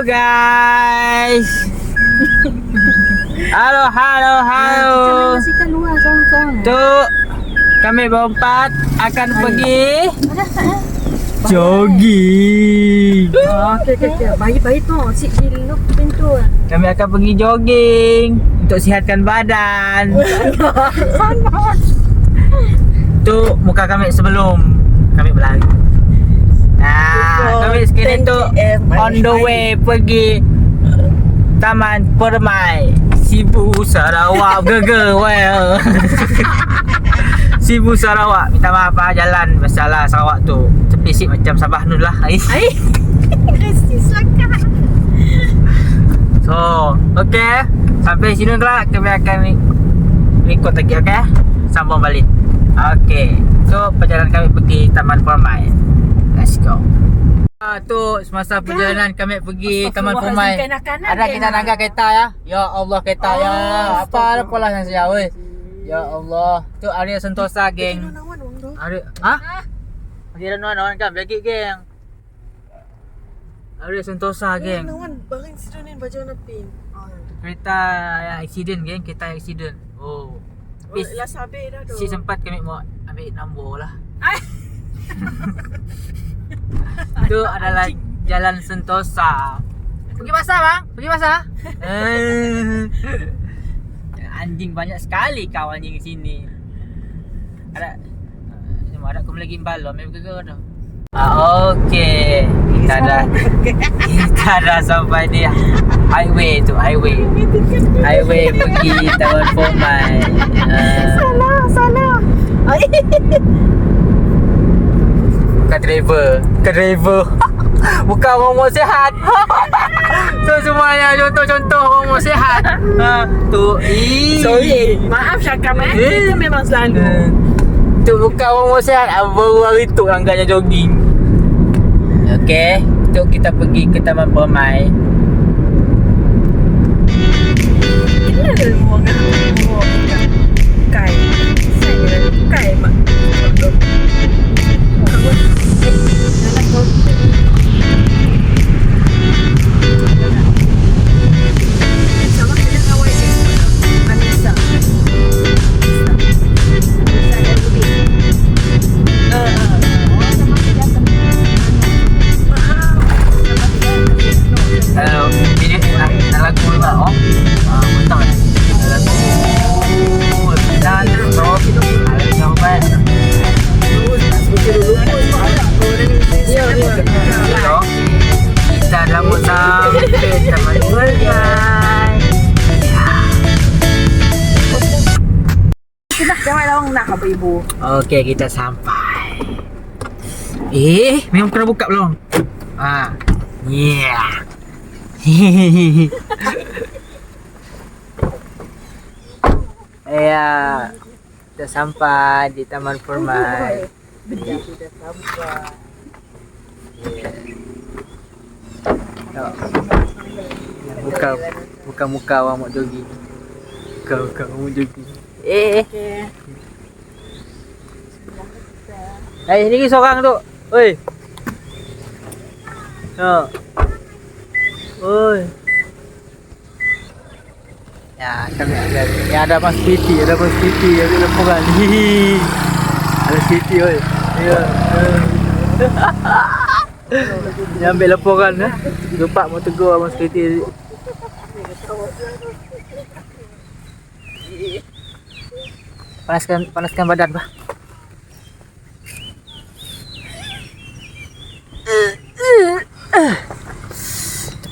guys. Halo. Kita luar sorang-sorang. Tu kami berempat akan pergi jogging. Okey. Bayi tu sit di luar pintu. Kami akan pergi jogging untuk sihatkan badan. Tu muka kami sebelum kami berlari. Kami sekarang tu on the way pergi Taman Permai Sibu Sarawak. Well. Sibu Sarawak. Minta maaf jalan masalah Sarawak tu terpisik macam Sabah Nur lah. Resis lakak. So, okay. Sampai sini lah kami akan record lagi, okay? Sambung balik. Okay. So, perjalanan kami pergi Taman Permai. Let's go. Tu semasa perjalanan kami pergi Taman Permai. Ada kita naga kereta ya. Ya Allah kereta ya. Apalah yang saya weh. Ya Allah. Tu area Sentosa geng. Area Area nawan kan bagi geng. Area Sentosa geng. Nawan barang sidonin baju warna pink. Kereta yang accident geng, kereta yang accident. Oh. Lah sabar dah tu. Si sempat kami mau ambil nombor lah. Itu adalah Jalan Sentosa. Pergi pasar bang? Pergi pasar? Anjing banyak sekali kau anjing di sini. Ada aku lagi balon memang ke dah. Okey. Kita dah sampai di highway pergi Taman Permai. Salah. Bukan driver. Bukan orang sihat. So semuanya contoh-contoh orang sihat. Sorry. Maaf Syakam Kita memang selalu. Tu bukan orang sihat. Baru hari tu anggapnya jogging. Okey, tu kita pergi ke Taman Permai. Ini ada orang kai. Saya kai mak. Ibu. Okey, kita sampai. Memang kena buka belum? Yeah. Ya. Kita sampai di Taman Permai. Sudah sampai. Buka muka awak mau jogging. Buka mau jogging. Ini seorang tu. Oi. Oi. Ya, kami ada Mas Titi, ada laporan. Ada Titi oi. Ya. Dia ambil laporan Lupa mau tegur Mas Titi. Panaskan badan bah.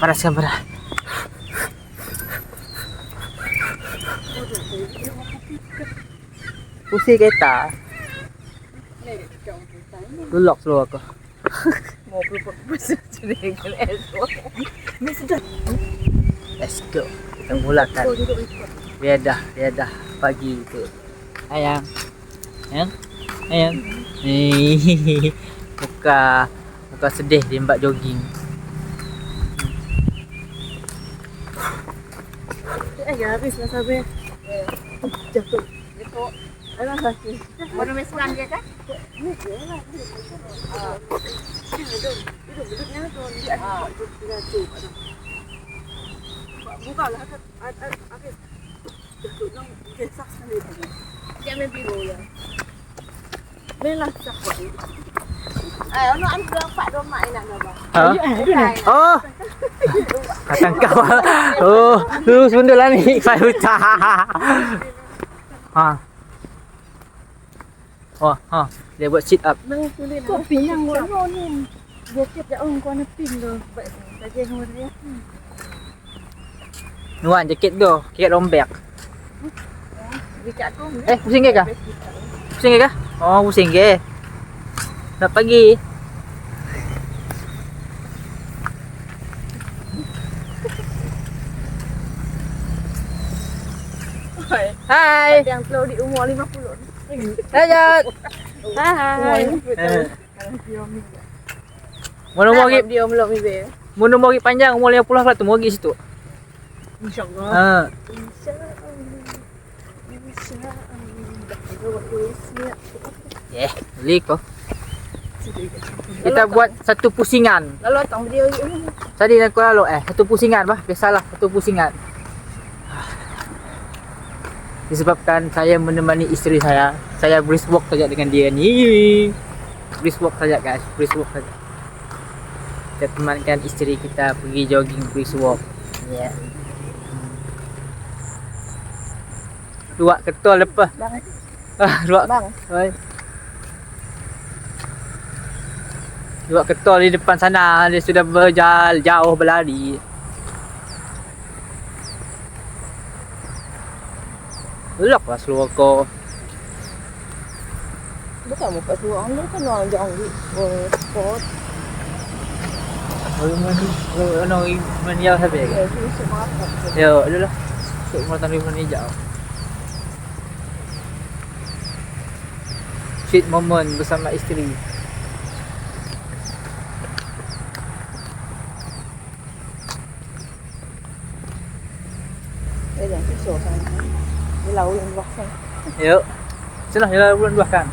Panaskan badan. Pusing kereta. Lock slow aku. Mau berapa sini kalau esok. Ini sudah. Let's go. Kita mulakan. Biar dah pagi tu. Ayang. Muka sedih dia mbak jogging. Habis lah sabar. Jatuh. Alah sakit. Baru mesran dia kan? Ni je lah. duduk-duduknya tuh dia buat juga tu. Buka lah ada duduk nang kesak sekali tu. Dia main biru ya. Belah sak buat. Ono an ke pak rumah nak gambar. Oh. Katang kau. Oh, lu sundul lah ni. Saya huta. Ha. Oh, ha. Dia buat sit up. Nang tulis kopi yang ngono ni. Dia tiap dah kau nak pin tu. Baik saja ngono dia. Nuan jaket tu, jaket rombek. Dekat tu. Pusing ke kah? Pusing ke kah? Oh, pusing ke. Nak pagi. Hai. Yang slow di umur 50. Lanjut. Hai. Mana mau pergi? Dia belum ibe. Mana mau pergi panjang umur 50 lah tu mau pergi situ. InsyaAllah. Ha. Beli kau. Kita buat satu pusingan. Lalu datang dia Tadi aku lalu satu pusingan bah. Biasalah satu pusingan. Disebabkan saya menemani isteri saya. Saya brisk walk saja dengan dia ni. Brisk walk saja guys, brisk walk saja. Kita temankan isteri kita pergi jogging brisk walk. Ya. Yeah. Dua ketol lepas. Bang. Dua. Bang. Oi. Dua ketol di depan sana, dia sudah berjalan jauh berlari. Loklah seluar kau. Bukan muka seorang ni kan orang jauh ni. Sport. Mana jauh sampai ke? Ya, adalah. Sok mata ni mana jauh. Sweet moment bersama isteri. Jangan susah kan. Dia lalu yang luas kan. Yuk. Senang jalan bulan dua kan.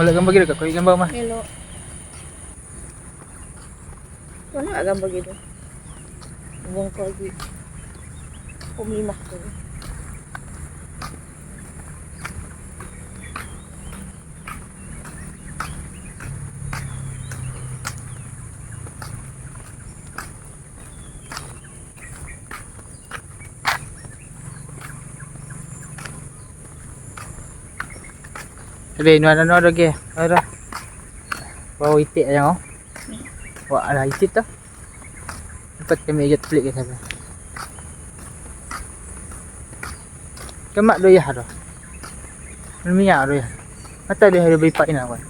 Gambar gitu kau gambar mah. Elok. Kau nak gambar gitu? Buang kau lagi. Pemimah tu. Ada nuan ke? Ada. Bawa itik aja oh. Wah, ada itik tu. Dapat kami ajak pelik ke sana. Kemak doyah tu. Minyak doyah. Mata dia ada beripak ina kan.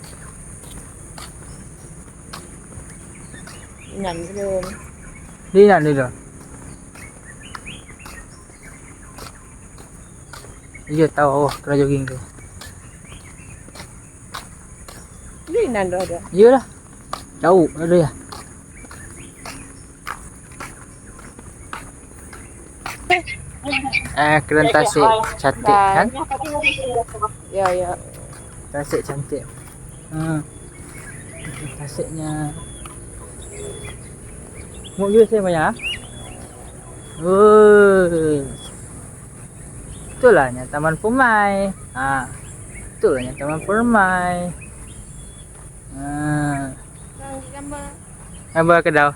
Nan belum. Dia nak dia. Dia tahu oh, kena jogging tu. Ni nan dah ada. Iyalah. Jauh ada ya. Keren tasik cantik kan? Ya ya. Tasik cantik. Tasiknya. Mau juga saya banyak. Itulah Taman Permai. Itulah Taman Permai. Gambar. Gambar kedau.